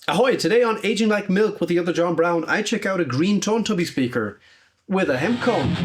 Ahoy! Today on Aging Like Milk with the other John Brown, I check out a green Tone Tubby speaker with a hemp cone.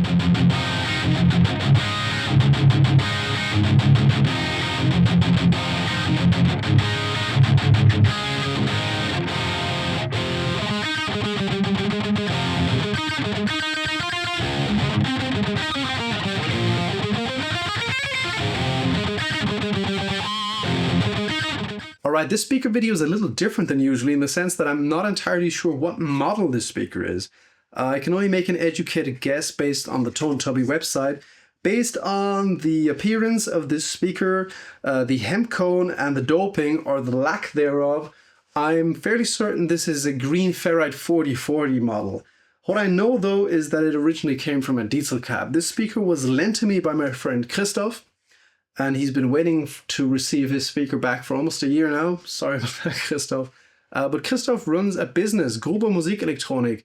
Alright, this speaker video is a little different than usually in the sense that I'm not entirely sure what model this speaker is. I can only make an educated guess based on the Tone Tubby website, based on the appearance of this speaker, the hemp cone and the doping or the lack thereof. I'm fairly certain this is a green ferrite 4040 model. What I know though is that it originally came from a Diezel cab. This speaker was lent to me by my friend Christoph, and he's been waiting to receive his speaker back for almost a year now. Sorry about that, Christoph. But Christoph runs a business, Gruber Musikelektronik.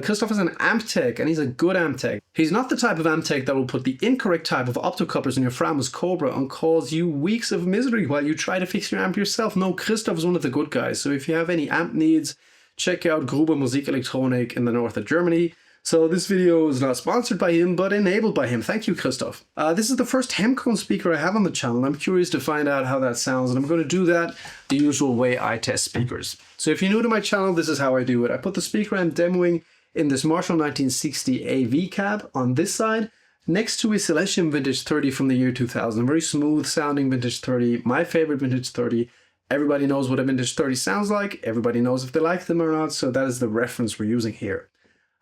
Christoph is an amp tech, and he's a good amp tech. He's not the type of amp tech that will put the incorrect type of optocouplers in your Framus Cobra and cause you weeks of misery while you try to fix your amp yourself. No, Christoph is one of the good guys. So if you have any amp needs, check out Gruber Musikelektronik in the north of Germany. So this video is not sponsored by him, but enabled by him. Thank you, Christoph. This is the first hemp cone speaker I have on the channel. I'm curious to find out how that sounds, and I'm going to do that the usual way I test speakers. So if you're new to my channel, this is how I do it. I put the speaker I'm demoing in this Marshall 1960 AV cab on this side, next to a Celestion Vintage 30 from the year 2000. A very smooth sounding Vintage 30, my favorite Vintage 30. Everybody knows what a Vintage 30 sounds like. Everybody knows if they like them or not, so that is the reference we're using here.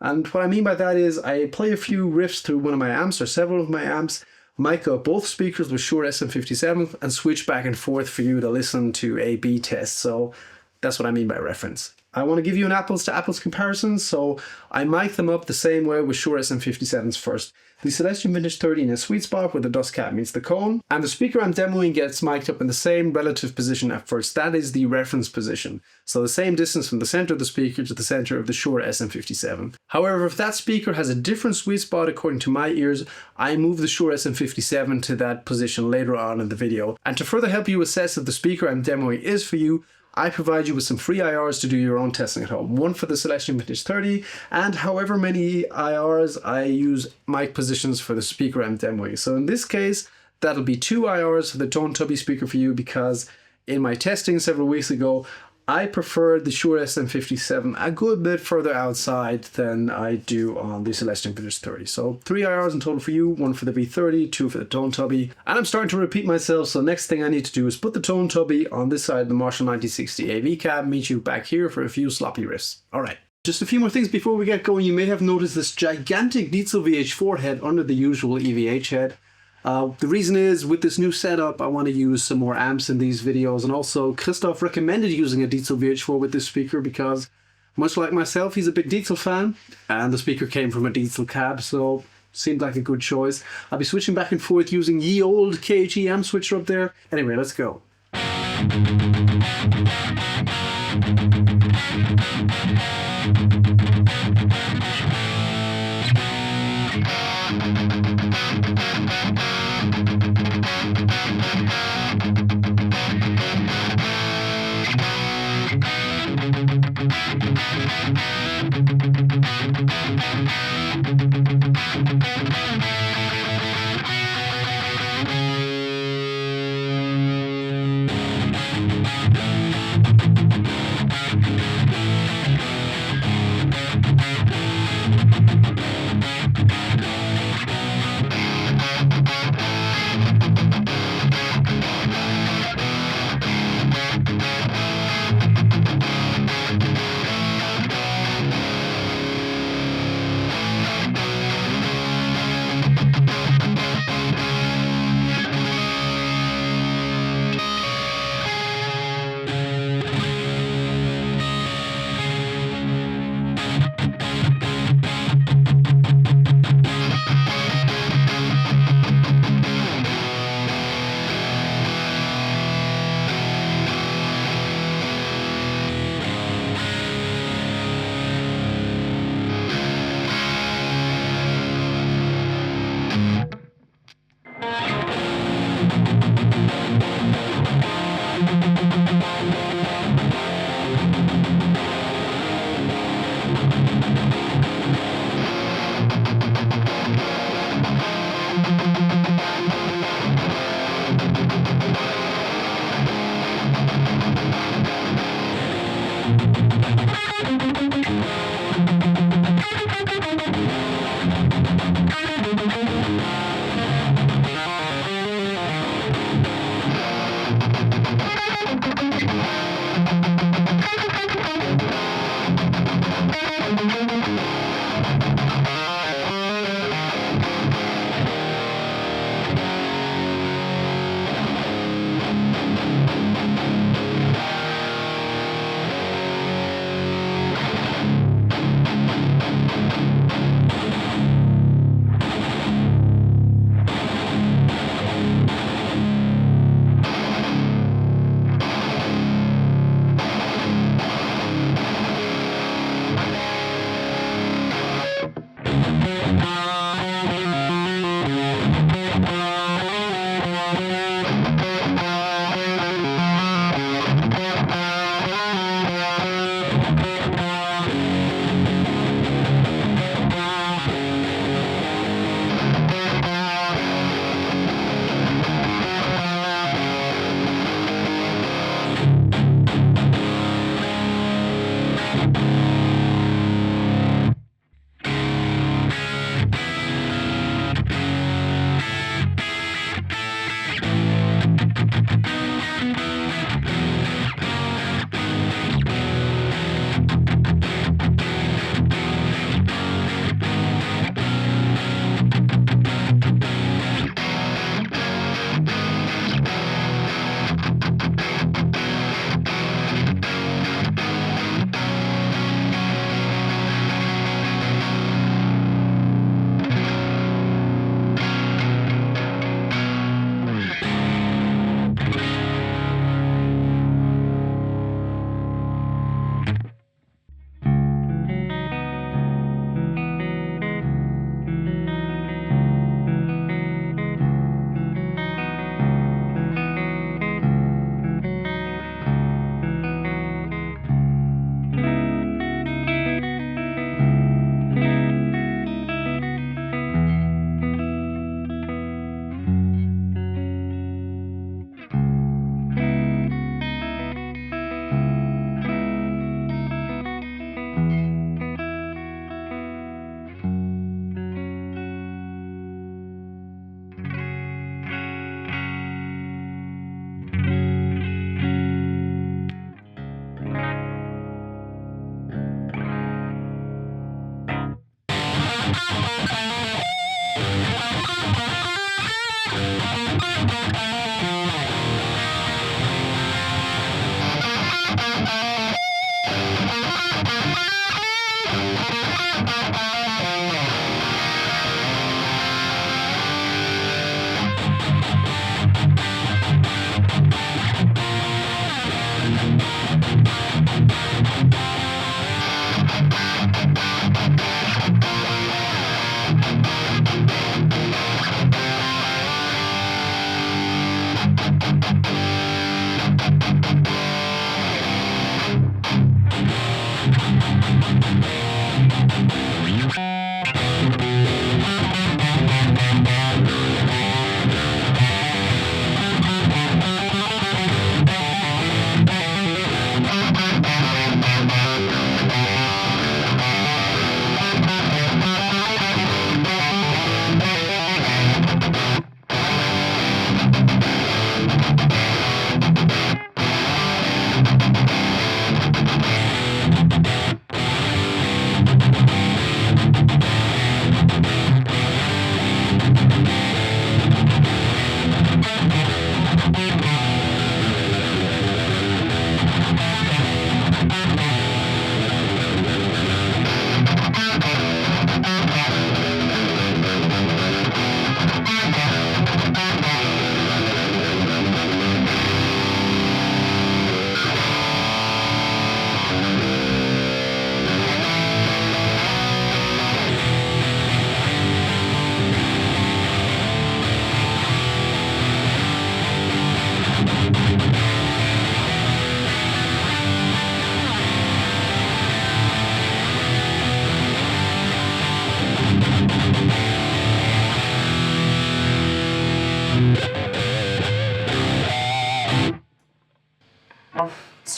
And what I mean by that is I play a few riffs through one of my amps or several of my amps, mic up both speakers with Shure SM57 and switch back and forth for you to listen to A/B tests. So that's what I mean by reference. I want to give you an apples to apples comparison, so I mic them up the same way with Shure SM57s first. The Celestion Vintage 30 in a sweet spot where the dust cap meets the cone, and the speaker I'm demoing gets mic'd up in the same relative position at first. That is the reference position. So the same distance from the center of the speaker to the center of the Shure SM57. However, if that speaker has a different sweet spot according to my ears, I move the Shure SM57 to that position later on in the video. And to further help you assess if the speaker I'm demoing is for you, I provide you with some free IRs to do your own testing at home. One for the Celestion Vintage 30, and however many IRs I use mic positions for the speaker I'm demoing. So in this case, that'll be 2 IRs for the Tone Tubby speaker for you, because in my testing several weeks ago, I preferred the Shure SM57 a good bit further outside than I do on the Celestion Vintage 30. So 3 IRs in total for you, 1 for the V30, 2 for the Tone Tubby. And I'm starting to repeat myself, so next thing I need to do is put the Tone Tubby on this side of the Marshall 1960 AV cab, meet you back here for a few sloppy riffs. Alright. Just a few more things before we get going. You may have noticed this gigantic Diezel VH4 head under the usual EVH head. The reason is, with this new setup, I want to use some more amps in these videos, and also Christoph recommended using a Diezel VH4 with this speaker because, much like myself, he's a big Diezel fan, and the speaker came from a Diezel cab, so seemed like a good choice. I'll be switching back and forth using ye old KHE amp switcher up there. Anyway, let's go.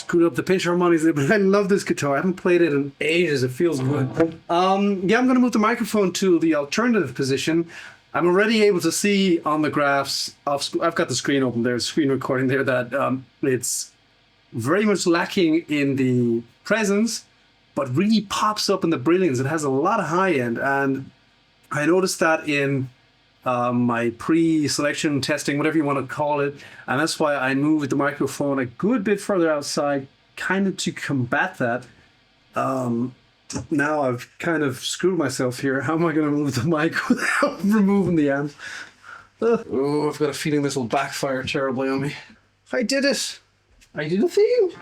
screwed up the pinch harmonics, but I love this guitar. I haven't played it in ages. It feels good. Yeah, I'm going to move the microphone to the alternative position. I'm already able to see on the graphs. I've got the screen open there, screen recording there, that it's very much lacking in the presence, but really pops up in the brilliance. It has a lot of high end, and I noticed that in my pre-selection testing, whatever you want to call it, and that's why I moved the microphone a good bit further outside, kind of to combat that. Now I've kind of screwed myself here. How am I going to move the mic without removing the amp? Oh, I've got a feeling this will backfire terribly on me. I did it! I did a thing!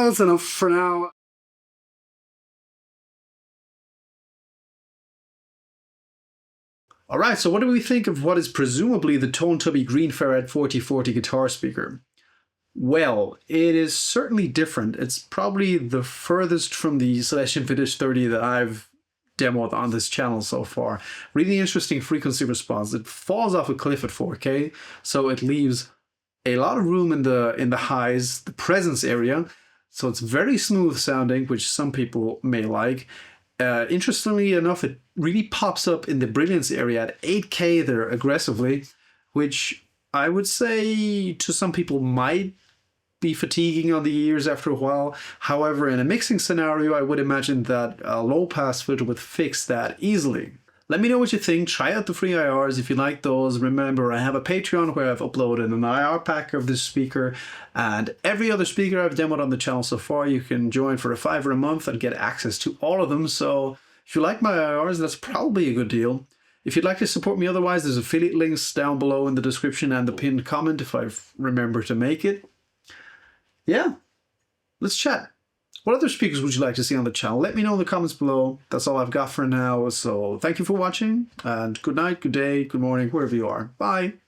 that's enough for now. All right, so what do we think of what is presumably the Tone Tubby Green Ferret 4040 guitar speaker? Well, it is certainly different. It's probably the furthest from the Celestion Vintage 30 that I've demoed on this channel so far. Really interesting frequency response. It falls off a cliff at 4K, so it leaves a lot of room in the highs, the presence area. So it's very smooth sounding, which some people may like. Interestingly enough, it really pops up in the brilliance area at 8K there aggressively, which I would say to some people might be fatiguing on the ears after a while. However, in a mixing scenario, I would imagine that a low pass filter would fix that easily. Let me know what you think. Try out the free IRs if you like those. Remember, I have a Patreon where I've uploaded an IR pack of this speaker and every other speaker I've demoed on the channel so far. You can join for $5 a month and get access to all of them. So if you like my IRs, that's probably a good deal. If you'd like to support me otherwise, there's affiliate links down below in the description and the pinned comment if I remember to make it. Yeah, let's chat. What other speakers would you like to see on the channel? Let me know in the comments below. That's all I've got for now. So thank you for watching and good night, good day, good morning, wherever you are. Bye.